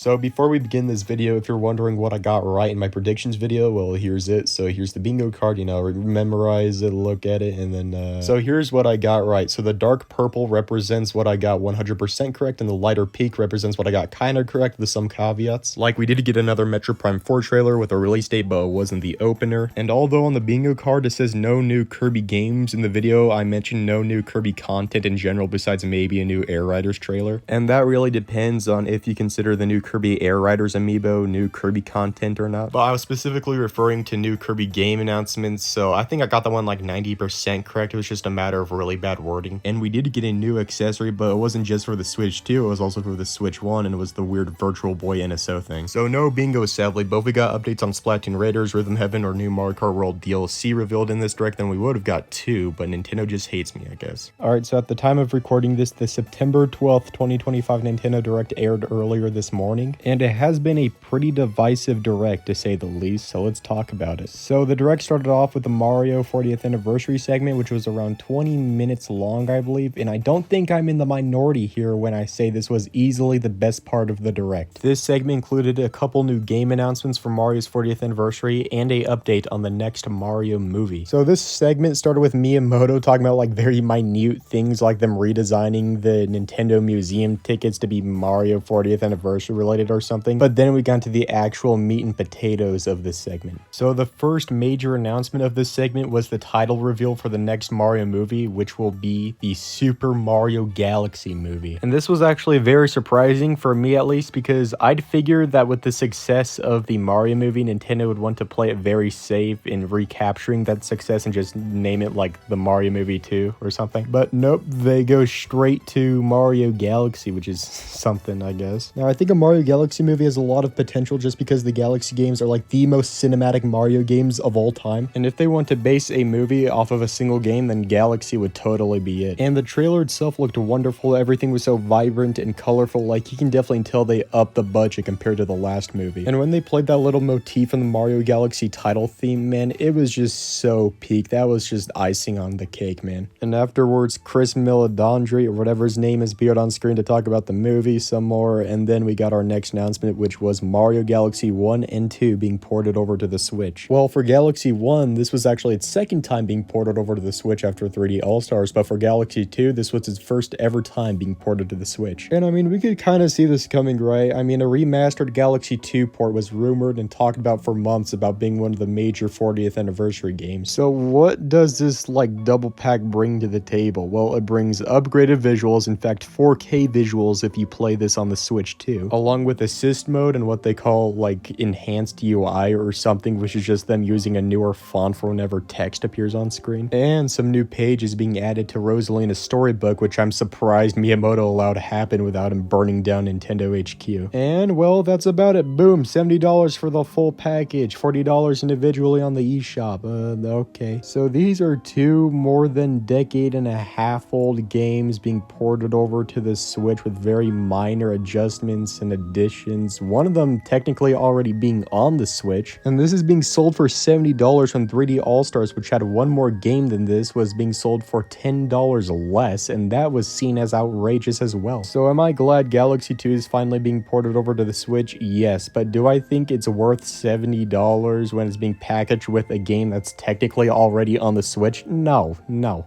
So before we begin this video, if you're wondering what I got right in my predictions video, well, here's it. So here's the bingo card, memorize it, look at it, and then, so here's what I got right. So the dark purple represents what I got 100% correct, and the lighter pink represents what I got kind of correct with some caveats. Like, we did get another Metroid Prime 4 trailer with a release date, but it wasn't the opener. And although on the bingo card it says no new Kirby games, in the video I mentioned no new Kirby content in general besides maybe a new Air Riders trailer. And that really depends on if you consider the new Kirby Air Riders amiibo new Kirby content or not. But I was specifically referring to new Kirby game announcements, so I think I got that one like 90% correct. It was just a matter of really bad wording. And we did get a new accessory, but it wasn't just for the Switch 2, it was also for the Switch 1, and it was the weird Virtual Boy NSO thing. So no bingo sadly, but if we got updates on Splatoon Raiders, Rhythm Heaven, or new Mario Kart World DLC revealed in this direct, then we would have got 2, but Nintendo just hates me, I guess. Alright, so at the time of recording this, the September 12th, 2025 Nintendo Direct aired earlier this morning, and it has been a pretty divisive direct to say the least, so let's talk about it. So the direct started off with the Mario 40th anniversary segment, which was around 20 minutes long, I believe, and I don't think I'm in the minority here when I say this was easily the best part of the direct. This segment included a couple new game announcements for Mario's 40th anniversary and a update on the next Mario movie. So this segment started with Miyamoto talking about like very minute things like them redesigning the Nintendo Museum tickets to be Mario 40th anniversary related or something, but then we got to the actual meat and potatoes of this segment. So the first major announcement of this segment was the title reveal for the next Mario movie, which will be the Super Mario Galaxy movie. And this was actually very surprising for me, at least, because I'd figured that with the success of the Mario movie, Nintendo would want to play it very safe in recapturing that success and just name it like the Mario movie 2 or something. But nope, they go straight to Mario Galaxy, which is something, I guess. Now, I think a Mario Galaxy movie has a lot of potential just because the Galaxy games are like the most cinematic Mario games of all time. And if they want to base a movie off of a single game, then Galaxy would totally be it. And the trailer itself looked wonderful. Everything was so vibrant and colorful. Like, you can definitely tell they upped the budget compared to the last movie. And when they played that little motif in the Mario Galaxy title theme, man, it was just so peak. That was just icing on the cake, man. And afterwards, Chris Meledandri, or whatever his name is, appeared on screen to talk about the movie some more. And then we got our next announcement, which was Mario Galaxy 1 and 2 being ported over to the Switch. Well, for Galaxy 1, this was actually its second time being ported over to the Switch after 3D All-Stars, but for Galaxy 2, this was its first ever time being ported to the Switch. And I mean, we could kind of see this coming, right? I mean, a remastered Galaxy 2 port was rumored and talked about for months about being one of the major 40th anniversary games. So what does this like double pack bring to the table? Well, it brings upgraded visuals, in fact 4K visuals if you play this on the Switch too, along with assist mode and what they call like enhanced UI or something, which is just them using a newer font for whenever text appears on screen, and some new pages being added to Rosalina's storybook, which I'm surprised Miyamoto allowed to happen without him burning down Nintendo HQ. And well, that's about it. Boom, $70 for the full package, $40 individually on the eShop. Okay. So these are two more than decade and a half old games being ported over to the Switch with very minor adjustments and additions. One of them technically already being on the Switch, and this is being sold for $70 when 3D All-Stars, which had one more game than this, was being sold for $10 less, and that was seen as outrageous as well. So am I glad Galaxy 2 is finally being ported over to the Switch? Yes, but do I think it's worth $70 when it's being packaged with a game that's technically already on the Switch? No.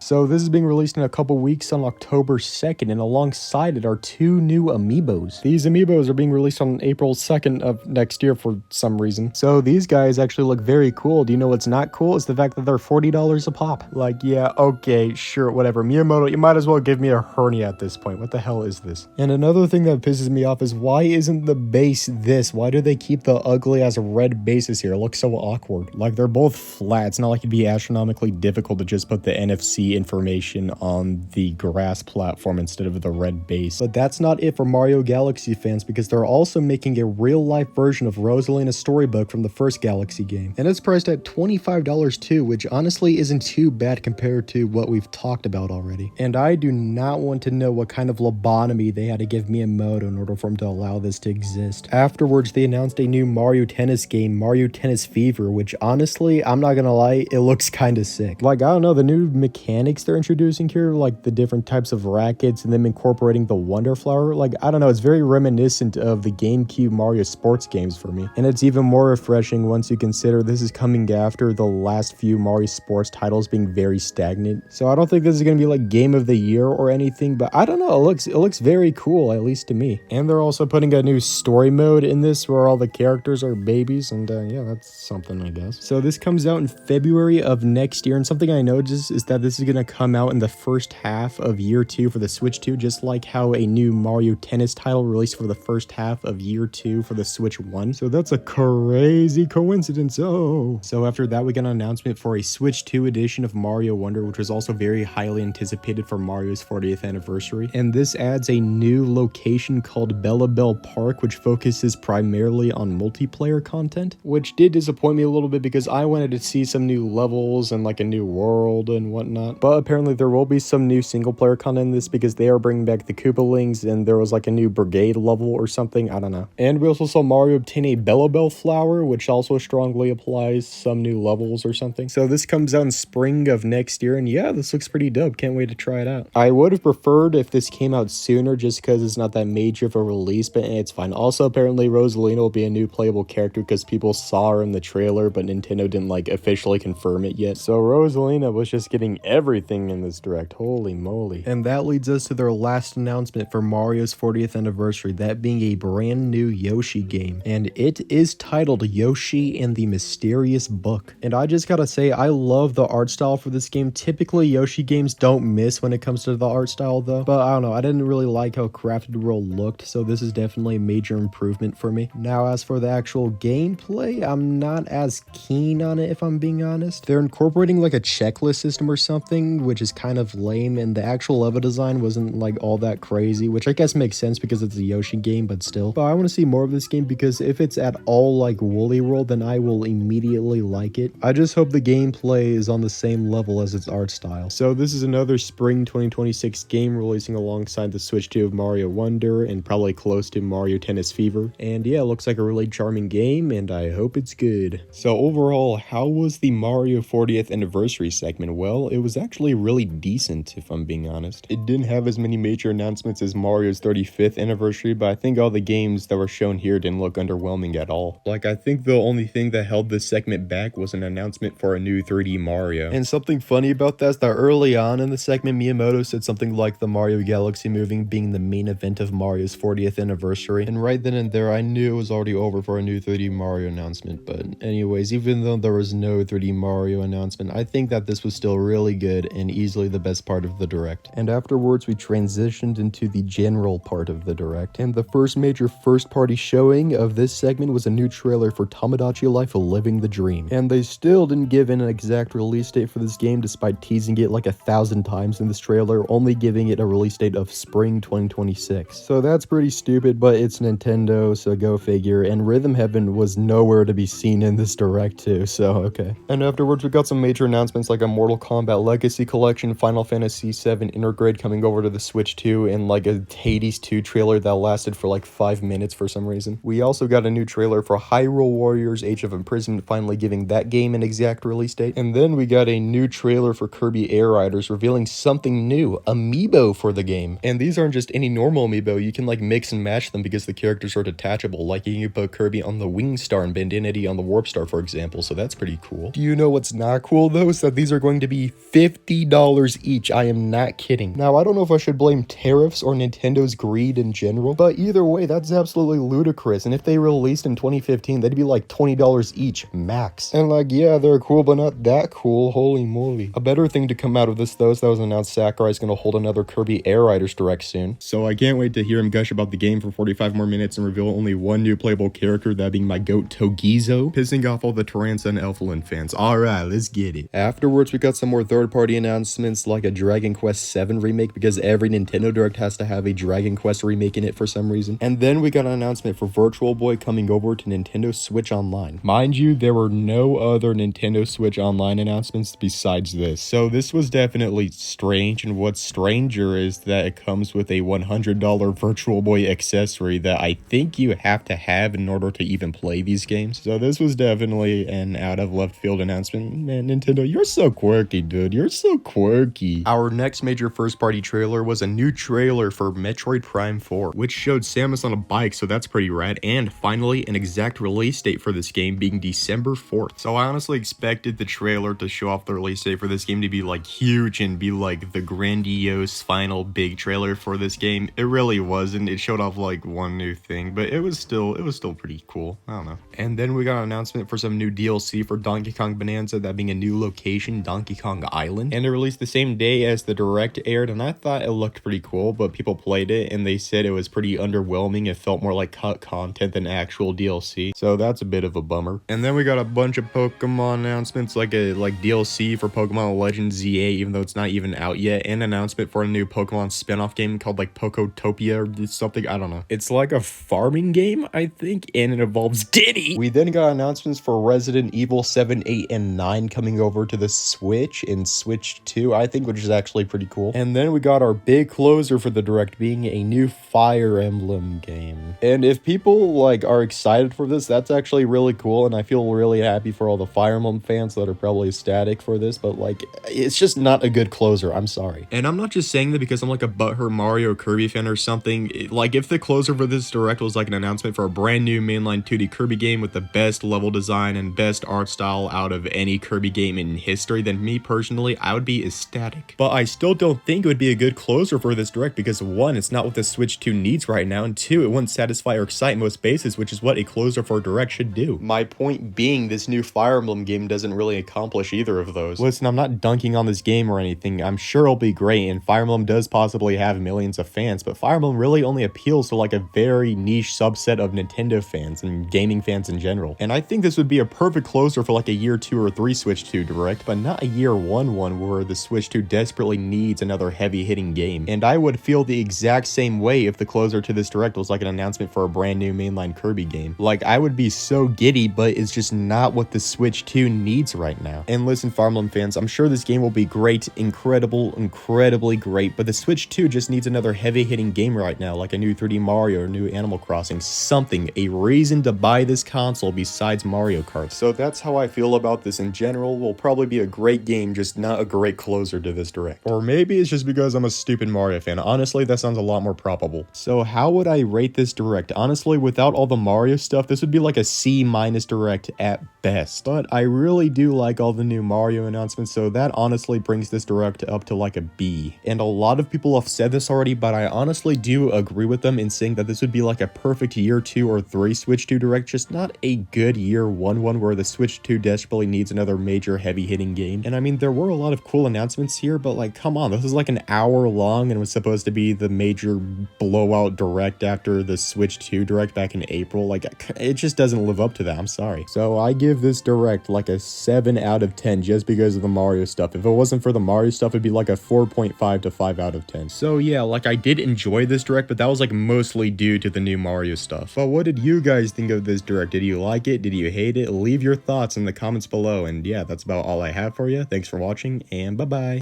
So this is being released in a couple weeks on October 2nd, and alongside it are two new amiibos. These amiibos are being released on April 2nd of next year for some reason. So these guys actually look very cool. Do you know what's not cool? It's the fact that they're $40 a pop. Like, yeah, okay, sure, whatever. Miyamoto, you might as well give me a hernia at this point. What the hell is this? And another thing that pisses me off is why isn't the base this? Why do they keep the ugly ass red bases here? It looks so awkward. Like, they're both flat. It's not like it'd be astronomically difficult to just put the NFC information on the grass platform instead of the red base. But that's not it for Mario Galaxy fans, because they're also making a real-life version of Rosalina's storybook from the first Galaxy game. And it's priced at $25 too, which honestly isn't too bad compared to what we've talked about already. And I do not want to know what kind of lobotomy they had to give Miyamoto in order for him to allow this to exist. Afterwards, they announced a new Mario Tennis game, Mario Tennis Fever, which honestly, I'm not gonna lie, it looks kinda sick. Like, I don't know, the new mechanics they're introducing here, like the different types of rackets and them incorporating the Wonder Flower, like, I don't know, it's very reminiscent of the GameCube Mario sports games for me. And it's even more refreshing once you consider this is coming after the last few Mario sports titles being very stagnant. So I don't think this is going to be like game of the year or anything, but I don't know, it looks very cool, at least to me. And they're also putting a new story mode in this where all the characters are babies, and yeah, that's something, I guess. So this comes out in February of next year, and something I noticed is that this is going to come out in the first half of year 2 for the Switch 2, just like how a new Mario Tennis title released for the first half of year 2 for the Switch 1. So that's a crazy coincidence. Oh. So after that, we got an announcement for a Switch 2 edition of Mario Wonder, which was also very highly anticipated for Mario's 40th anniversary. And this adds a new location called Bella Bell Park, which focuses primarily on multiplayer content, which did disappoint me a little bit because I wanted to see some new levels and like a new world and whatnot. But apparently there will be some new single player content in this because they are bringing back the Koopalings, and there was like a new Brigade level or something, I don't know. And we also saw Mario obtain a Bella Bell flower, which also strongly applies some new levels or something. So this comes out in spring of next year, and yeah, this looks pretty dope. Can't wait to try it out. I would have preferred if this came out sooner just because it's not that major of a release, but it's fine. Also, apparently Rosalina will be a new playable character because people saw her in the trailer, but Nintendo didn't like officially confirm it yet. So Rosalina was just getting everything in this direct. Holy moly. And that leads us to their last announcement for Mario's 40th anniversary, that being a brand new Yoshi game. And it is titled Yoshi and the Mysterious Book. And I just gotta say, I love the art style for this game. Typically, Yoshi games don't miss when it comes to the art style though. But I don't know, I didn't really like how Crafted World looked, so this is definitely a major improvement for me. Now, as for the actual gameplay, I'm not as keen on it if I'm being honest. They're incorporating like a checklist system or something, which is kind of lame, and the actual level design wasn't like all that crazy, which I guess makes sense because it's a Yoshi game, but still. But I want to see more of this game because if it's at all like Woolly World, then I will immediately like it. I just hope the gameplay is on the same level as its art style. So this is another spring 2026 game releasing alongside the Switch 2 of Mario Wonder and probably close to Mario Tennis Fever. And yeah, it looks like a really charming game, and I hope it's good. So overall, how was the Mario 40th anniversary segment? Well, it was actually really decent, if I'm being honest. It didn't have as many major announcements as Mario's 35th anniversary, but I think all the games that were shown here didn't look underwhelming at all. Like, I think the only thing that held this segment back was an announcement for a new 3D Mario. And something funny about that is that early on in the segment, Miyamoto said something like the Mario Galaxy movie being the main event of Mario's 40th anniversary. And right then and there, I knew it was already over for a new 3D Mario announcement. But anyways, even though there was no 3D Mario announcement, I think that this was still really good and easily the best part of the Direct. And afterwards, we transitioned into the general part of the Direct. And the first major first-party showing of this segment was a new trailer for Tomodachi Life Living the Dream. And they still didn't give an exact release date for this game despite teasing it like 1,000 times in this trailer, only giving it a release date of spring 2026. So that's pretty stupid, but it's Nintendo, so go figure. And Rhythm Heaven was nowhere to be seen in this Direct too, so okay. And afterwards, we got some major announcements like a Mortal Kombat Legacy Collection, Final Fantasy VII Intergrade coming over to the Switch 2, and like a Hades 2 trailer that lasted for like 5 minutes for some reason. We also got a new trailer for Hyrule Warriors Age of Imprisonment, finally giving that game an exact release date. And then we got a new trailer for Kirby Air Riders revealing something new, Amiibo for the game. And these aren't just any normal Amiibo, you can like mix and match them because the characters are detachable, like you can put Kirby on the Wing Star and Bandinity on the Warp Star, for example, so that's pretty cool. Do you know what's not cool though? Is that these are going to be $50 each. I am not kidding. Now, I don't know if I should blame tariffs or Nintendo's greed in general, but either way, that's absolutely ludicrous. And if they released in 2015, they'd be like $20 each, max. And like, yeah, they're cool, but not that cool. Holy moly. A better thing to come out of this, though, is that was announced Sakurai is going to hold another Kirby Air Riders Direct soon. So I can't wait to hear him gush about the game for 45 more minutes and reveal only one new playable character, that being my goat Togizo, pissing off all the Taranza and Elfland fans. Alright, let's get it. Afterwards, we got some more third-party announcements like a Dragon Quest VII remake, because every Nintendo Direct has to have a Dragon Quest remake in it for some reason. And then we got an announcement for Virtual Boy coming over to Nintendo Switch Online. Mind you, there were no other Nintendo Switch Online announcements besides this, so this was definitely strange, and what's stranger is that it comes with a $100 Virtual Boy accessory that I think you have to have in order to even play these games. So this was definitely an out of left field announcement. Man, Nintendo, you're so quirky, dude. You're so quirky. Our next major first party trailer was a new trailer for Metroid Prime 4, which showed Samus Samus on a bike, so that's pretty rad. And finally, an exact release date for this game being December 4th. So I honestly expected the trailer to show off the release date for this game to be like huge and be like the grandiose final big trailer for this game. It really wasn't. It showed off like one new thing, but it was still pretty cool. I don't know. And then we got an announcement for some new DLC for Donkey Kong Bonanza, that being a new location, Donkey Kong Island. And it released the same day as the Direct aired, and I thought it looked pretty cool, but people played it and they said it was pretty underwhelming. It felt more like cut content than actual DLC, so that's a bit of a bummer. And then we got a bunch of Pokemon announcements, like DLC for Pokemon Legends ZA, even though it's not even out yet, and an announcement for a new Pokemon spin-off game called like Pokotopia or something, I don't know. It's like a farming game, I think, and it involves Diddy. We then got announcements for Resident Evil 7, 8, and 9 coming over to the Switch and Switch 2, I think, which is actually pretty cool. And then we got our big closer for the Direct being a new Fire Emblem game. And if people like are excited for this, that's actually really cool, and I feel really happy for all the Fire Emblem fans that are probably ecstatic for this, but like, it's just not a good closer, I'm sorry. And I'm not just saying that because I'm like a butthurt Mario Kirby fan or something. Like, if the closer for this Direct was like an announcement for a brand new mainline 2D Kirby game with the best level design and best art style out of any Kirby game in history, then me personally, I would be ecstatic. But I still don't think it would be a good closer for this Direct because one, it's not what the Switch 2 needs right now, and two, it wouldn't satisfy or excite most bases, which is what a closer for a Direct should do. My point being, this new Fire Emblem game doesn't really accomplish either of those. Listen, I'm not dunking on this game or anything. I'm sure it'll be great, and Fire Emblem does possibly have millions of fans, but Fire Emblem really only appeals to like a very niche subset of Nintendo fans and gaming fans in general. And I think this would be a perfect closer for like a year 2 or 3 Switch 2 Direct, but not a year 1 one where the Switch 2 desperately needs another heavy-hitting game. And I would feel the exact same way if the closer to this Direct was like an announcement for a brand new mainline Kirby game. Like, I would be so giddy, but it's just not what the Switch 2 needs right now. And listen, Fire Emblem fans, I'm sure this game will be great, incredibly great, but the Switch 2 just needs another heavy-hitting game right now, like a new 3D Mario or new Animal Crossing, something, a reason to buy this console besides Mario Kart. So that's how I feel about this in general. Will probably be a great game, just not a great closer to this Direct. Or maybe it's just because I'm a stupid Mario fan. Honestly, that sounds a lot more probable. So how would I rate this Direct? Honestly, without all the Mario stuff, this would be like a C- Direct at best. But I really do like all the new Mario announcements, so that honestly brings this Direct up to like a B. And a lot of people have said this already, but I honestly do agree with them in saying that this would be like a perfect year 2 or 3 Switch 2 Direct, just not a good year 1 one where the Switch 2 desperately needs another major heavy-hitting game. And I mean, there were a lot of cool announcements here, but like, come on, this is like an hour long and was supposed to be the major blowout Direct after the Switch 2 Direct back in April. Like, it just doesn't live up to that, I'm sorry. So I give this Direct like a 7 out of 10 just because of the Mario stuff. If it wasn't for the Mario stuff, it'd be like a 4.5 to 5 out of 10. So yeah, like, I did enjoy this Direct, but that was like mostly due to the new Mario stuff. But what did you guys think of this Direct? Did you like it? Did you hate it? Leave your thoughts in the comments below. And yeah, that's about all I have for you. Thanks for watching, and bye-bye.